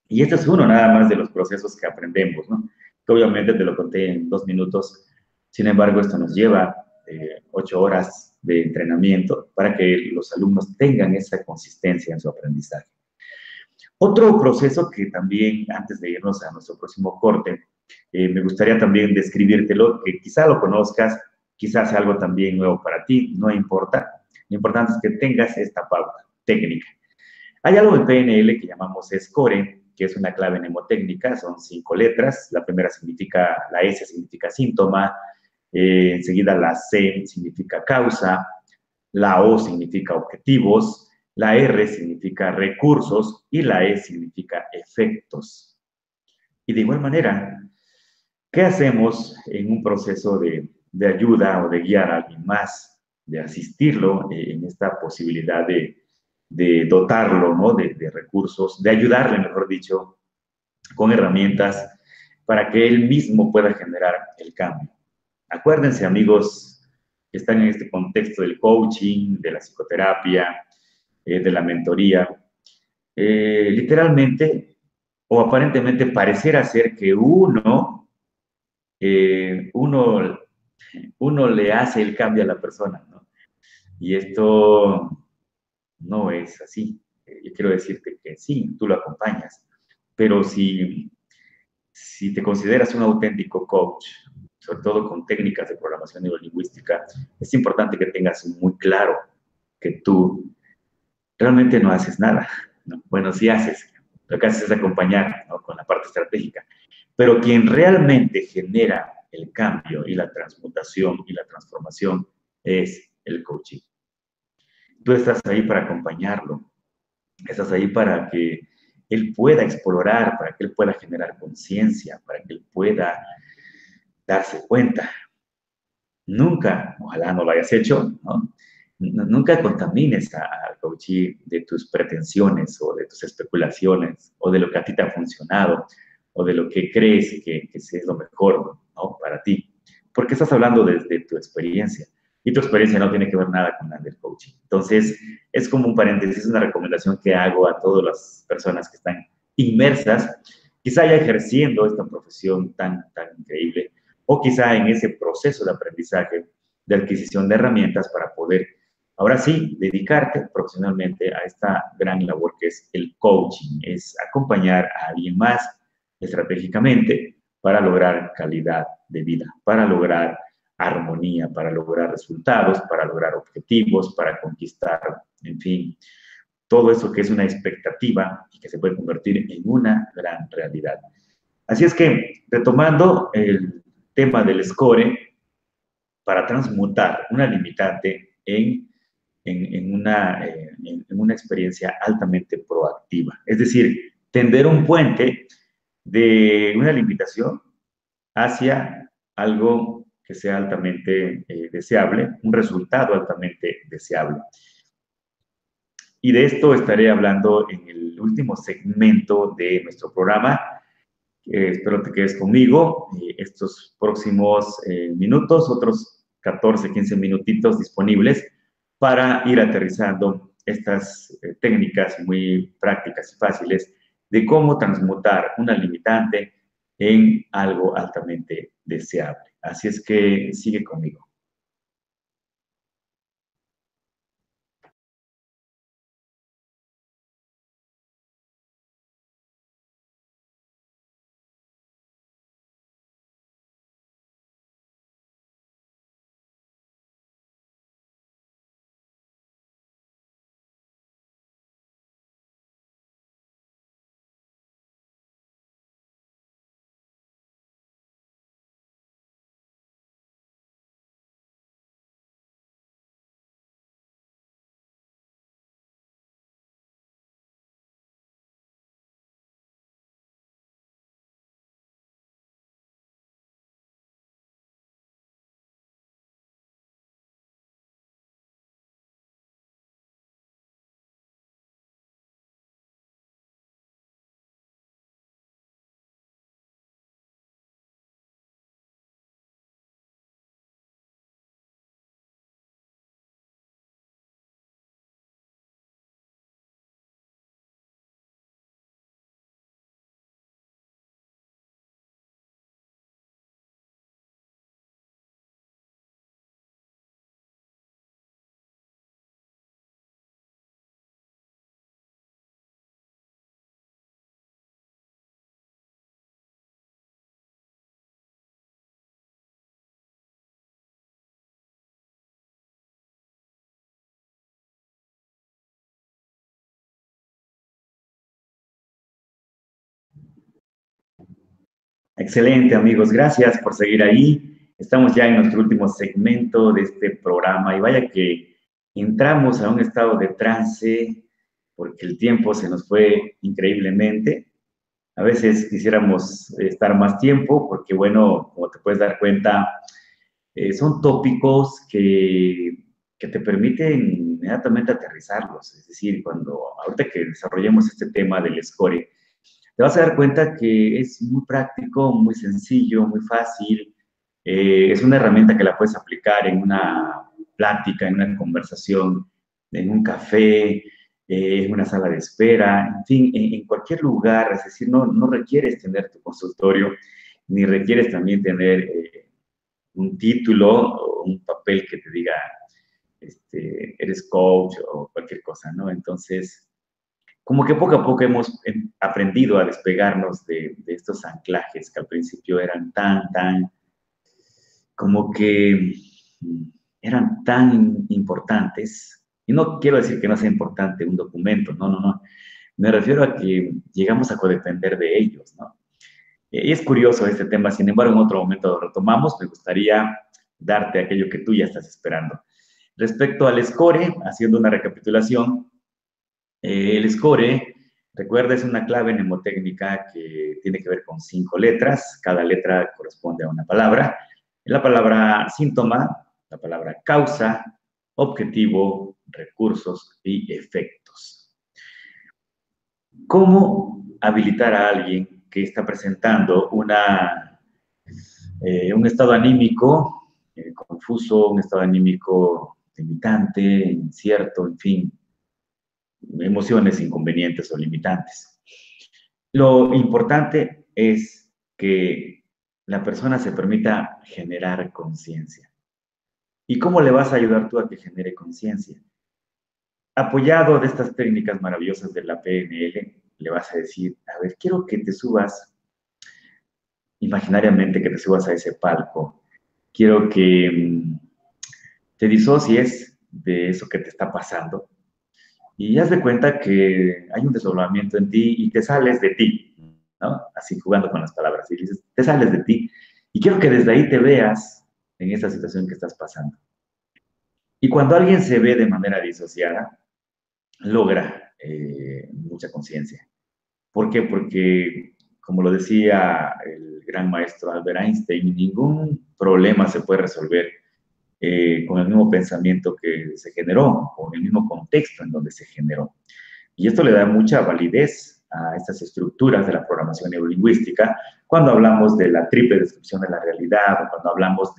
Y este es uno nada más de los procesos que aprendemos, ¿no? Que obviamente te lo conté en 2 minutos. Sin embargo, esto nos lleva 8 horas de entrenamiento para que los alumnos tengan esa consistencia en su aprendizaje. Otro proceso que también, antes de irnos a nuestro próximo corte, me gustaría también describírtelo, que quizá lo conozcas, quizás sea algo también nuevo para ti, no importa. Lo importante es que tengas esta pauta técnica. Hay algo en PNL que llamamos SCORE, que es una clave mnemotécnica, son 5 letras. La primera significa, la S significa síntoma, enseguida la C significa causa, la O significa objetivos, la R significa recursos y la E significa efectos. Y de igual manera, ¿qué hacemos en un proceso de ayuda o de guiar a alguien más, de asistirlo en esta posibilidad de dotarlo, ¿no? De recursos, de ayudarle, mejor dicho, con herramientas para que él mismo pueda generar el cambio? Acuérdense, amigos, que están en este contexto del coaching, de la psicoterapia, de la mentoría. Literalmente o aparentemente pareciera ser que eh, uno, uno le hace el cambio a la persona, ¿no? Y esto no es así. Yo quiero decirte que sí, tú lo acompañas, pero si te consideras un auténtico coach, sobre todo con técnicas de programación neurolingüística, es importante que tengas muy claro que tú realmente no haces nada, ¿no? Bueno, sí haces, lo que haces es acompañar, ¿no? Con la parte estratégica, pero quien realmente genera el cambio y la transmutación y la transformación es el coaching. Tú estás ahí para acompañarlo, estás ahí para que él pueda explorar, para que él pueda generar conciencia, para que él pueda darse cuenta. Nunca, ojalá no lo hayas hecho, ¿no? Nunca contamines al coachee de tus pretensiones o de tus especulaciones o de lo que a ti te ha funcionado o de lo que crees que es lo mejor, ¿no? Para ti. Porque estás hablando desde tu experiencia y tu experiencia no tiene que ver nada con la del coaching. Entonces, es como un paréntesis, una recomendación que hago a todas las personas que están inmersas, quizá ya ejerciendo esta profesión tan increíble, o quizá en ese proceso de aprendizaje, de adquisición de herramientas para poder, ahora sí, dedicarte profesionalmente a esta gran labor que es el coaching, es acompañar a alguien más estratégicamente para lograr calidad de vida, para lograr armonía, para lograr resultados, para lograr objetivos, para conquistar, en fin, todo eso que es una expectativa y que se puede convertir en una gran realidad. Así es que, retomando el tema del score, para transmutar una limitante en una experiencia altamente proactiva. Es decir, tender un puente de una limitación hacia algo que sea altamente deseable, un resultado altamente deseable. Y de esto estaré hablando en el último segmento de nuestro programa. Espero te quedes conmigo estos próximos minutos, otros 14, 15 minutitos disponibles para ir aterrizando estas técnicas muy prácticas y fáciles de cómo transmutar una limitante en algo altamente deseable. Así es que sigue conmigo. Excelente, amigos. Gracias por seguir ahí. Estamos ya en nuestro último segmento de este programa y vaya que entramos a un estado de trance porque el tiempo se nos fue increíblemente. A veces quisiéramos estar más tiempo porque, bueno, como te puedes dar cuenta, son tópicos que te permiten inmediatamente aterrizarlos. Es decir, ahorita que desarrollemos este tema del score, te vas a dar cuenta que es muy práctico, muy sencillo, muy fácil. Es una herramienta que la puedes aplicar en una plática, en una conversación, en un café, en una sala de espera, en fin, en cualquier lugar. Es decir, no requieres tener tu consultorio, ni requieres también tener un título o un papel que te diga, eres coach o cualquier cosa, ¿no? Entonces, como que poco a poco hemos aprendido a despegarnos de estos anclajes que al principio eran tan, como que eran tan importantes. Y no quiero decir que no sea importante un documento, no. Me refiero a que llegamos a codepender de ellos, ¿no? Y es curioso este tema, sin embargo, en otro momento lo retomamos. Me gustaría darte aquello que tú ya estás esperando. Respecto al score, haciendo una recapitulación, el score, recuerda, es una clave mnemotécnica que tiene que ver con 5 letras. Cada letra corresponde a una palabra. La palabra síntoma, la palabra causa, objetivo, recursos y efectos. ¿Cómo habilitar a alguien que está presentando un estado anímico confuso, un estado anímico limitante, incierto, en fin, emociones inconvenientes o limitantes? Lo importante es que la persona se permita generar conciencia. ¿Y cómo le vas a ayudar tú a que genere conciencia? Apoyado de estas técnicas maravillosas de la PNL, le vas a decir, a ver, quiero que te subas, imaginariamente que te subas a ese palco. Quiero que te disocies de eso que te está pasando y haz de cuenta que hay un desdoblamiento en ti y te sales de ti, ¿no? Así jugando con las palabras, y dices, te sales de ti, y quiero que desde ahí te veas en esta situación que estás pasando. Y cuando alguien se ve de manera disociada, logra mucha conciencia. ¿Por qué? Porque, como lo decía el gran maestro Albert Einstein, ningún problema se puede resolver con el mismo pensamiento que se generó, o en el mismo contexto en donde se generó. Y esto le da mucha validez a estas estructuras de la programación neurolingüística cuando hablamos de la triple descripción de la realidad, o cuando hablamos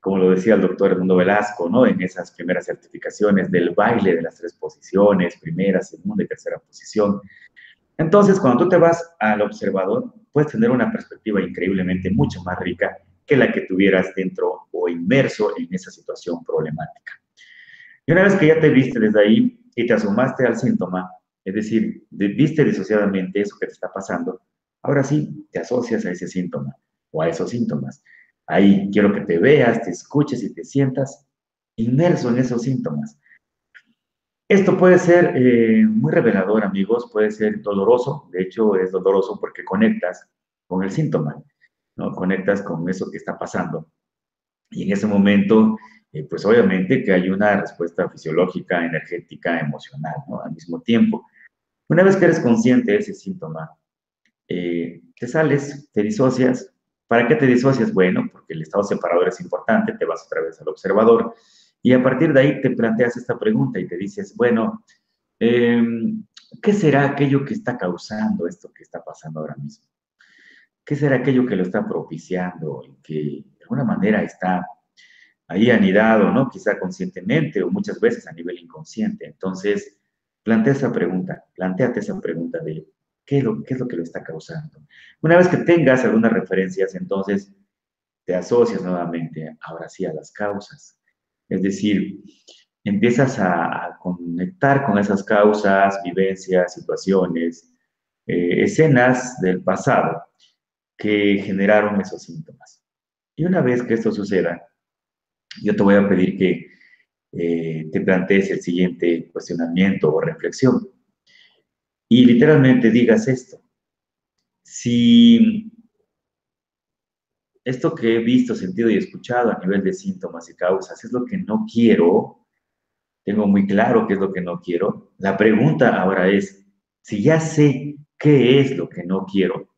como lo decía el doctor Edmundo Velasco, ¿no? En esas primeras certificaciones del baile de las 3 posiciones, primera, segunda y tercera posición. Entonces, cuando tú te vas al observador, puedes tener una perspectiva increíblemente mucho más rica que la que tuvieras dentro o inmerso en esa situación problemática. Y una vez que ya te viste desde ahí y te asomaste al síntoma, es decir, viste disociadamente eso que te está pasando, ahora sí te asocias a ese síntoma o a esos síntomas. Ahí quiero que te veas, te escuches y te sientas inmerso en esos síntomas. Esto puede ser muy revelador, amigos, puede ser doloroso. De hecho, es doloroso porque conectas con el síntoma, ¿no? Conectas con eso que está pasando. Y en ese momento, pues obviamente que hay una respuesta fisiológica, energética, emocional, ¿no? Al mismo tiempo. Una vez que eres consciente de ese síntoma, te sales, te disocias. ¿Para qué te disocias? Bueno, porque el estado separador es importante, te vas otra vez al observador y a partir de ahí te planteas esta pregunta y te dices, bueno, eh, ¿qué será aquello que está causando esto que está pasando ahora mismo? ¿Qué será aquello que lo está propiciando y que de alguna manera está ahí anidado, ¿no? Quizá conscientemente o muchas veces a nivel inconsciente? Entonces, plantéate esa pregunta de qué es lo que lo está causando. Una vez que tengas algunas referencias, entonces te asocias nuevamente, ahora sí, a las causas. Es decir, empiezas a conectar con esas causas, vivencias, situaciones, escenas del pasado que generaron esos síntomas. Y una vez que esto suceda, yo te voy a pedir que te plantees el siguiente cuestionamiento o reflexión. Y literalmente digas esto. Si esto que he visto, sentido y escuchado a nivel de síntomas y causas es lo que no quiero, tengo muy claro qué es lo que no quiero, la pregunta ahora es, si ya sé ¿qué es lo que no quiero?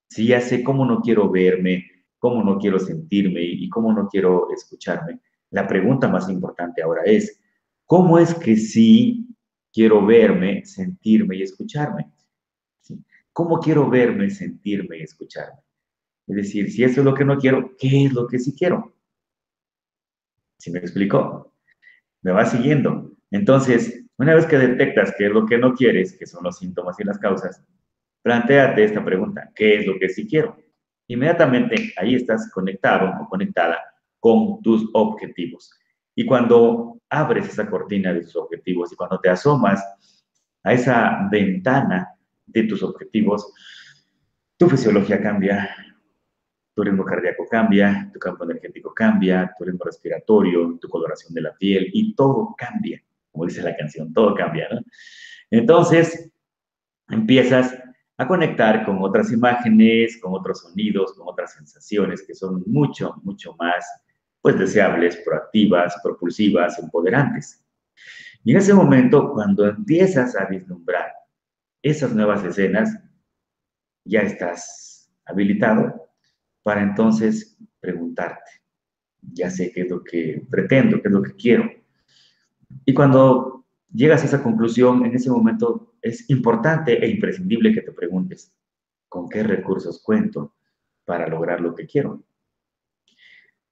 Si ya sé cómo no quiero verme, cómo no quiero sentirme y cómo no quiero escucharme, la pregunta más importante ahora es, ¿cómo es que sí quiero verme, sentirme y escucharme? ¿Sí? ¿Cómo quiero verme, sentirme y escucharme? Es decir, si eso es lo que no quiero, ¿qué es lo que sí quiero? ¿Sí me explicó? ¿Me va siguiendo? Entonces, una vez que detectas qué es lo que no quieres, que son los síntomas y las causas, plantéate esta pregunta, ¿qué es lo que sí quiero? Inmediatamente ahí estás conectado o conectada con tus objetivos. Y cuando abres esa cortina de tus objetivos y cuando te asomas a esa ventana de tus objetivos, tu fisiología cambia, tu ritmo cardíaco cambia, tu campo energético cambia, tu ritmo respiratorio, tu coloración de la piel y todo cambia. Como dice la canción, todo cambia, ¿no? Entonces, empiezas a conectar con otras imágenes, con otros sonidos, con otras sensaciones que son mucho, mucho más, pues, deseables, proactivas, propulsivas, empoderantes. Y en ese momento, cuando empiezas a vislumbrar esas nuevas escenas, ya estás habilitado para entonces preguntarte, ya sé qué es lo que pretendo, qué es lo que quiero. Y cuando llegas a esa conclusión, en ese momento es importante e imprescindible que te preguntes, ¿con qué recursos cuento para lograr lo que quiero?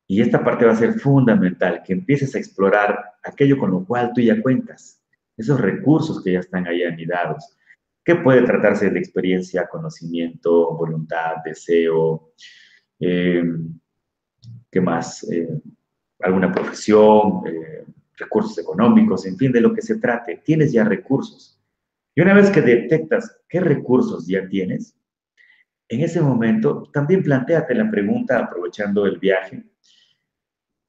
Y esta parte va a ser fundamental, que empieces a explorar aquello con lo cual tú ya cuentas, esos recursos que ya están ahí anidados, que puede tratarse de experiencia, conocimiento, voluntad, deseo, eh, ¿qué más? Alguna profesión, recursos económicos, en fin, de lo que se trate. Tienes ya recursos. Y una vez que detectas qué recursos ya tienes, en ese momento también plantéate la pregunta, aprovechando el viaje,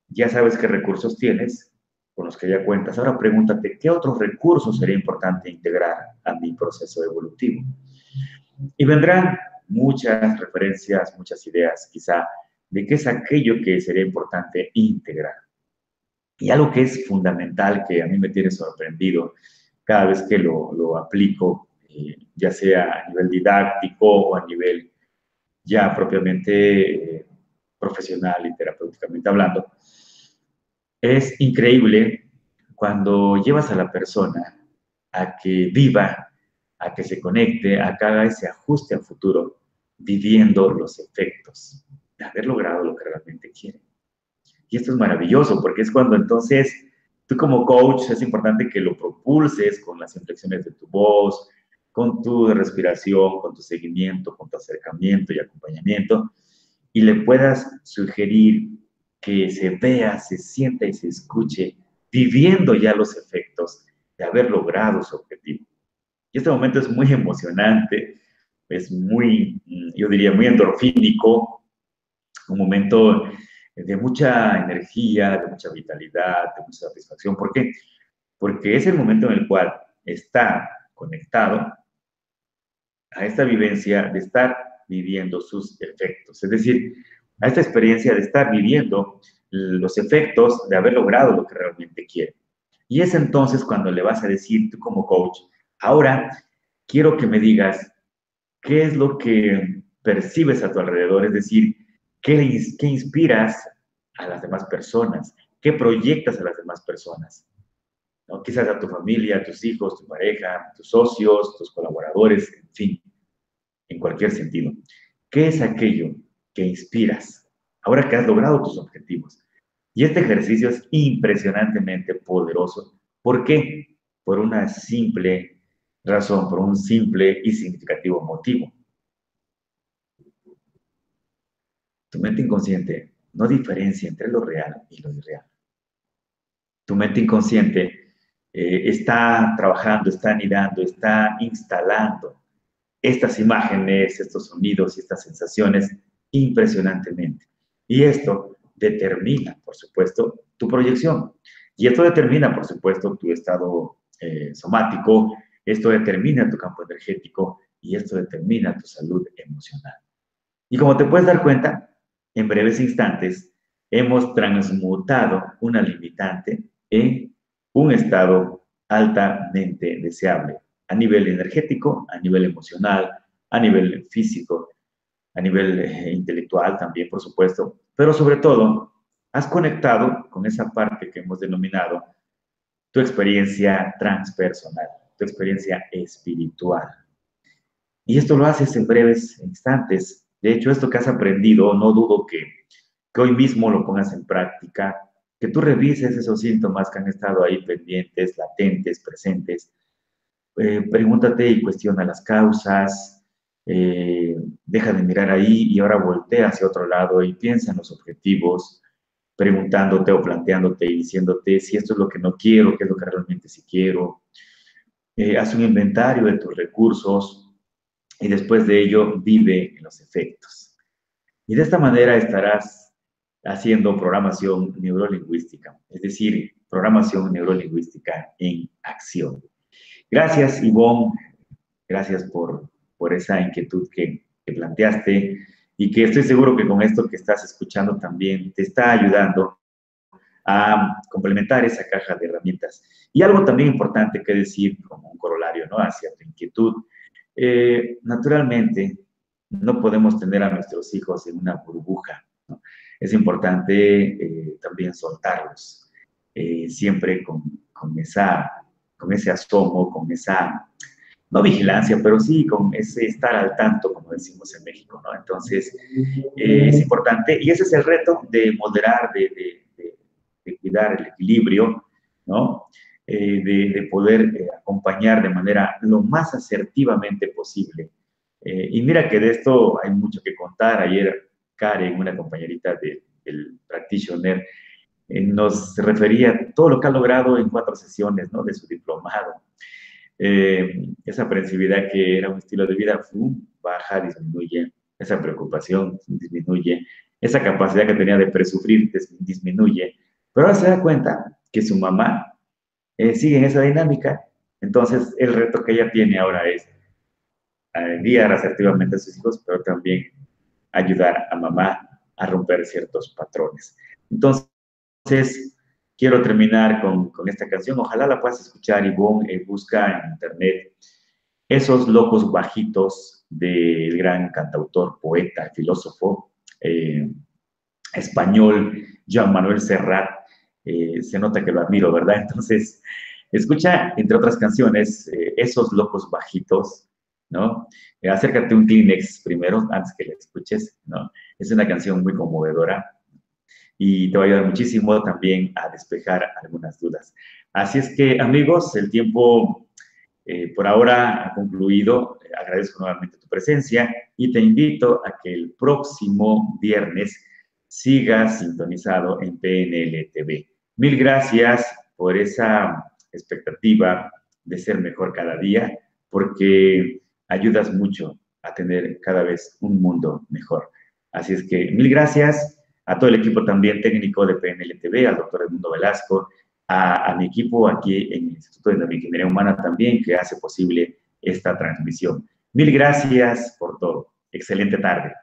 ya sabes qué recursos tienes, con los que ya cuentas. Ahora pregúntate, ¿qué otros recursos sería importante integrar a mi proceso evolutivo? Y vendrán muchas referencias, muchas ideas, quizá, de qué es aquello que sería importante integrar. Y algo que es fundamental, que a mí me tiene sorprendido cada vez que lo aplico, ya sea a nivel didáctico o a nivel ya propiamente profesional y terapéuticamente hablando, es increíble cuando llevas a la persona a que viva, a que se conecte, a que haga ese ajuste a futuro, viviendo los efectos de haber logrado lo que realmente quiere. Y esto es maravilloso porque es cuando entonces tú como coach es importante que lo propulses con las inflexiones de tu voz, con tu respiración, con tu seguimiento, con tu acercamiento y acompañamiento, y le puedas sugerir que se vea, se sienta y se escuche viviendo ya los efectos de haber logrado su objetivo. Y este momento es muy emocionante, es muy, yo diría, muy endorfínico, un momento de mucha energía, de mucha vitalidad, de mucha satisfacción. ¿Por qué? Porque es el momento en el cual está conectado a esta vivencia de estar viviendo sus efectos. Es decir, a esta experiencia de estar viviendo los efectos de haber logrado lo que realmente quiere. Y es entonces cuando le vas a decir tú como coach, ahora quiero que me digas qué es lo que percibes a tu alrededor, es decir, qué inspiras a las demás personas, qué proyectas a las demás personas, ¿no? Quizás a tu familia, a tus hijos, tu pareja, tus socios, tus colaboradores, en fin, en cualquier sentido. ¿Qué es aquello que inspiras ahora que has logrado tus objetivos? Y este ejercicio es impresionantemente poderoso. ¿Por qué? Por una simple razón, por un simple y significativo motivo. Tu mente inconsciente no diferencia entre lo real y lo irreal. Tu mente inconsciente está trabajando, está anidando, está instalando estas imágenes, estos sonidos y estas sensaciones impresionantemente. Y esto determina, por supuesto, tu proyección. Y esto determina, por supuesto, tu estado somático, esto determina tu campo energético y esto determina tu salud emocional. Y como te puedes dar cuenta, en breves instantes hemos transmutado una limitante en un estado altamente deseable a nivel energético, a nivel emocional, a nivel físico, a nivel intelectual también, por supuesto, pero sobre todo, has conectado con esa parte que hemos denominado tu experiencia transpersonal, tu experiencia espiritual. Y esto lo haces en breves instantes. De hecho, esto que has aprendido, no dudo que hoy mismo lo pongas en práctica, que tú revises esos síntomas que han estado ahí pendientes, latentes, presentes. Pregúntate y cuestiona las causas, deja de mirar ahí y ahora voltea hacia otro lado y piensa en los objetivos, preguntándote o planteándote y diciéndote si esto es lo que no quiero, qué es lo que realmente sí quiero. Haz un inventario de tus recursos y después de ello vive en los efectos. Y de esta manera estarás haciendo programación neurolingüística, es decir, programación neurolingüística en acción. Gracias, Ivonne. Gracias por esa inquietud que planteaste y que estoy seguro que con esto que estás escuchando también te está ayudando a complementar esa caja de herramientas. Y algo también importante que decir como un corolario, ¿no?, hacia tu inquietud. Naturalmente, no podemos tener a nuestros hijos en una burbuja, ¿no? Es importante también soltarlos, siempre con ese asomo, con esa, no vigilancia, pero sí con ese estar al tanto, como decimos en México, ¿no? Entonces, es importante, y ese es el reto de moderar, de cuidar el equilibrio, ¿no? De poder acompañar de manera lo más asertivamente posible. Y mira que de esto hay mucho que contar. Ayer Karen, una compañerita del Practitioner, nos refería a todo lo que ha logrado en 4 sesiones, ¿no?, de su diplomado. Esa aprensividad que era un estilo de vida, baja, disminuye, esa preocupación disminuye, esa capacidad que tenía de presufrir disminuye, pero ahora se da cuenta que su mamá sigue en esa dinámica. Entonces el reto que ella tiene ahora es guiar asertivamente a sus hijos, pero también ayudar a mamá a romper ciertos patrones. Entonces, quiero terminar con esta canción. Ojalá la puedas escuchar, Ivonne. Busca en internet Esos locos bajitos del gran cantautor, poeta, filósofo español, Joan Manuel Serrat. Se nota que lo admiro, ¿verdad? Entonces, escucha, entre otras canciones, Esos locos bajitos, ¿no? Acércate un Kleenex primero, antes que la escuches, ¿no? Es una canción muy conmovedora y te va a ayudar muchísimo también a despejar algunas dudas. Así es que, amigos, el tiempo por ahora ha concluido. Agradezco nuevamente tu presencia y te invito a que el próximo viernes sigas sintonizado en PNL TV. Mil gracias por esa expectativa de ser mejor cada día, porque ayudas mucho a tener cada vez un mundo mejor. Así es que mil gracias a todo el equipo también técnico de PNL TV, al doctor Edmundo Velasco, a mi equipo aquí en el Instituto de Neuroingeniería Humana también, que hace posible esta transmisión. Mil gracias por todo. Excelente tarde.